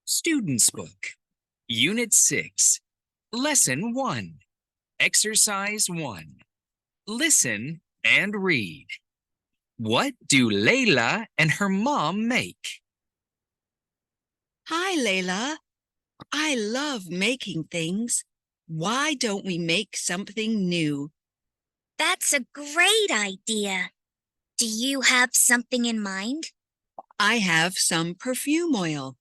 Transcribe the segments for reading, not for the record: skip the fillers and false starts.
Student's Book, Unit 6, Lesson 1, Exercise 1. Listen and read. What do Layla and her mom make? Hi, Layla. I love making things. Why don't we make something new? That's a great idea. Do you have something in mind? I have some perfume oil.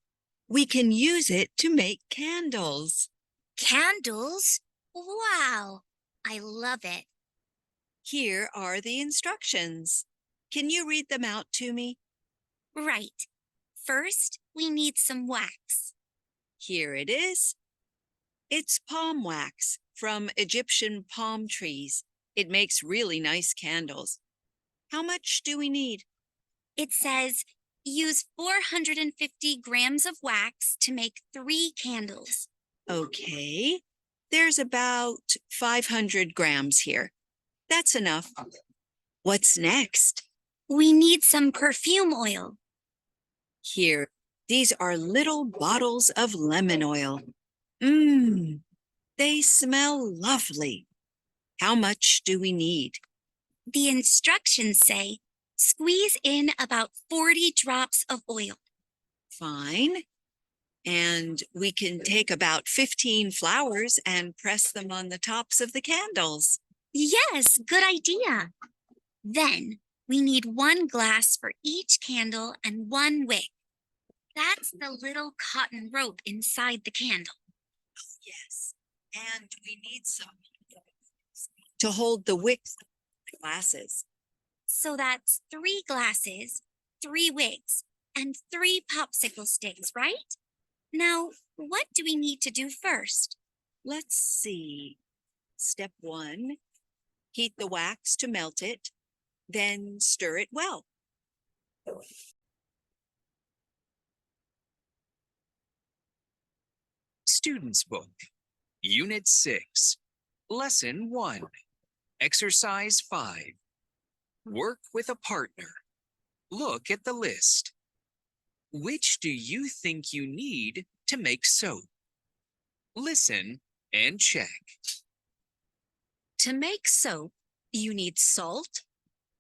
We can use it to make candles. Candles? Wow, I love it. Here are the instructions. Can you read them out to me? Right. First, we need some wax. Here it is. It's palm wax from Egyptian palm trees. It makes really nice candles. How much do we need? It says use 450 grams of wax to make 3 candles. Okay, there's about 500 grams here. That's enough. What's next? We need some perfume oil. Here, these are little bottles of lemon oil. They smell lovely. How much do we need? The instructions say squeeze in about 40 drops of oil. Fine. And we can take about 15 flowers and press them on the tops of the candles. Yes, good idea. Then we need 1 glass for each candle and 1 wick. That's the little cotton rope inside the candle. Yes, and we need some to hold the wicks of the glasses. So that's 3 glasses, 3 wicks, and 3 popsicle sticks, right? Now, what do we need to do first? Let's see. Step 1, heat the wax to melt it, then stir it well. Student's Book, Unit 6, Lesson 1, Exercise 5. Work with a partner. Look at the list. Which do you think you need to make soap? Listen and check. To make soap, you need salt,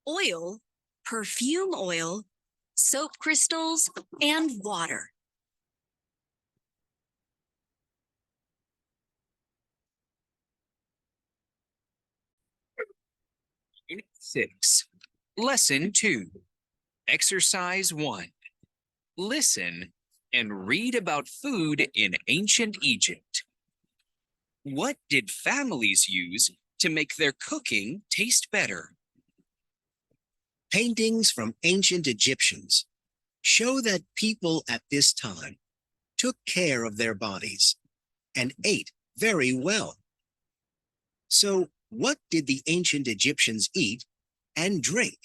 oil, perfume oil, soap crystals, and water. Unit 6, Lesson 2, Exercise 1. Listen and read about food in ancient Egypt. What did families use to make their cooking taste better? Paintings from ancient Egyptians show that people at this time took care of their bodies and ate very well. So, what did the ancient Egyptians eat and drink?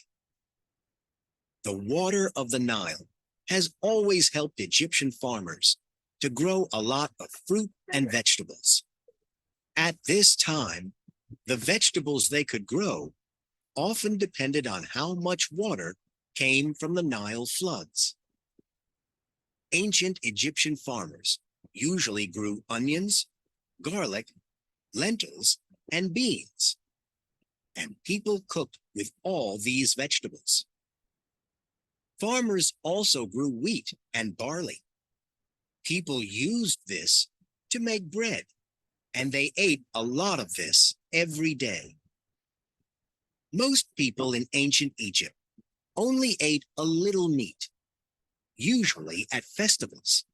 The water of the Nile has always helped Egyptian farmers to grow a lot of fruit and vegetables. At this time, the vegetables they could grow often depended on how much water came from the Nile floods. Ancient Egyptian farmers usually grew onions, garlic, lentils, and beans. And people cooked with all these vegetables. Farmers also grew wheat and barley. People used this to make bread, and they ate a lot of this every day. Most people in ancient Egypt only ate a little meat, usually at festivals.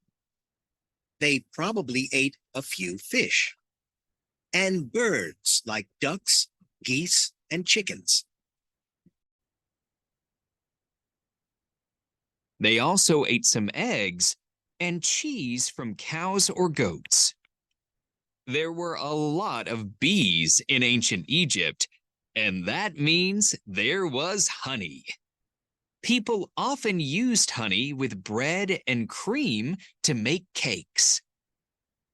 They probably ate a few fish and birds like ducks, geese, and chickens. They also ate some eggs and cheese from cows or goats. There were a lot of bees in ancient Egypt, and that means there was honey. People often used honey with bread and cream to make cakes.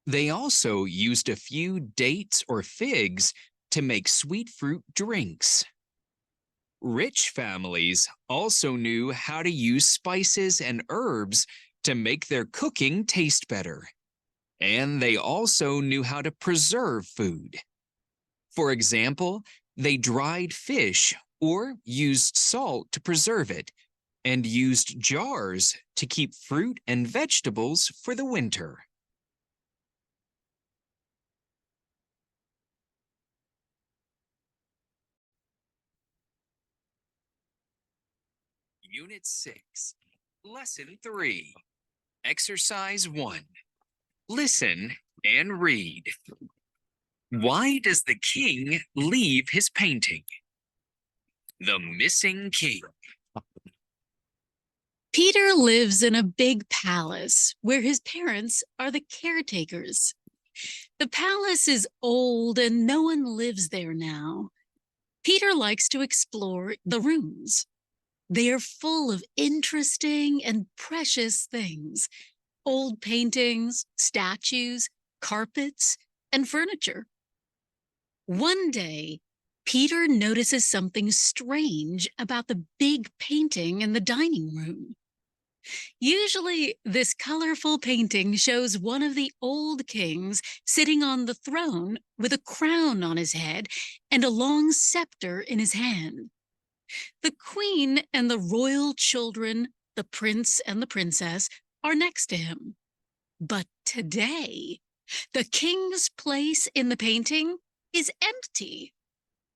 They also used a few dates or figs to make sweet fruit drinks. Rich families also knew how to use spices and herbs to make their cooking taste better. And they also knew how to preserve food. For example, they dried fish or used salt to preserve it, and used jars to keep fruit and vegetables for the winter. Unit 6, Lesson 3, Exercise 1. Listen and read. Why does the king leave his painting? The Missing King. Peter lives in a big palace where his parents are the caretakers. The palace is old and no one lives there now. Peter likes to explore the rooms. They are full of interesting and precious things: old paintings, statues, carpets, and furniture. One day, Peter notices something strange about the big painting in the dining room. Usually, this colorful painting shows one of the old kings sitting on the throne with a crown on his head and a long scepter in his hand. The queen and the royal children, the prince and the princess, are next to him. But today, the king's place in the painting is empty.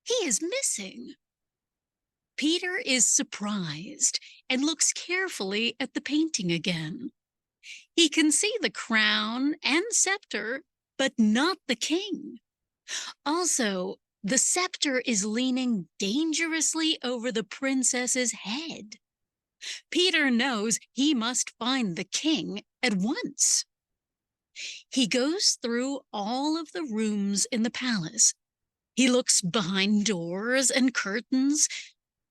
He is missing. Peter is surprised and looks carefully at the painting again. He can see the crown and scepter, but not the king. Also, the scepter is leaning dangerously over the princess's head. Peter knows he must find the king at once. He goes through all of the rooms in the palace. He looks behind doors and curtains.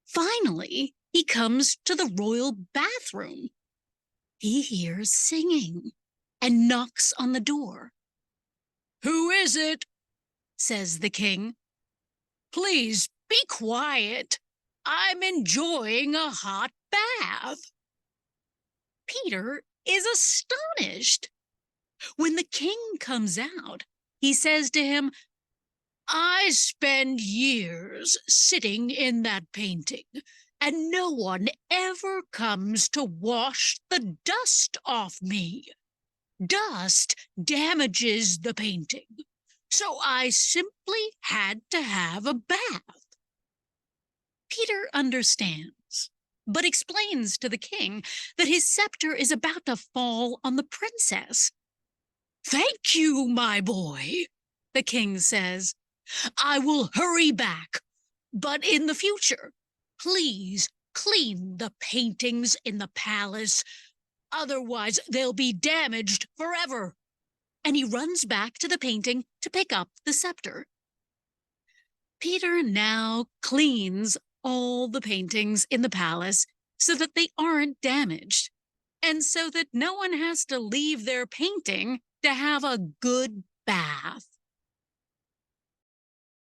Finally, he comes to the royal bathroom. He hears singing and knocks on the door. "Who is it?" says the king. "Please be quiet. I'm enjoying a hot bath." Peter is astonished. When the king comes out, he says to him, "I spend years sitting in that painting, and no one ever comes to wash the dust off me. Dust damages the painting, so I simply had to have a bath." Peter understands, but explains to the king that his scepter is about to fall on the princess. "Thank you, my boy," the king says. "I will hurry back, but in the future, please clean the paintings in the palace. Otherwise, they'll be damaged forever." And he runs back to the painting to pick up the scepter. Peter now cleans all the paintings in the palace so that they aren't damaged, and so that no one has to leave their painting to have a good bath.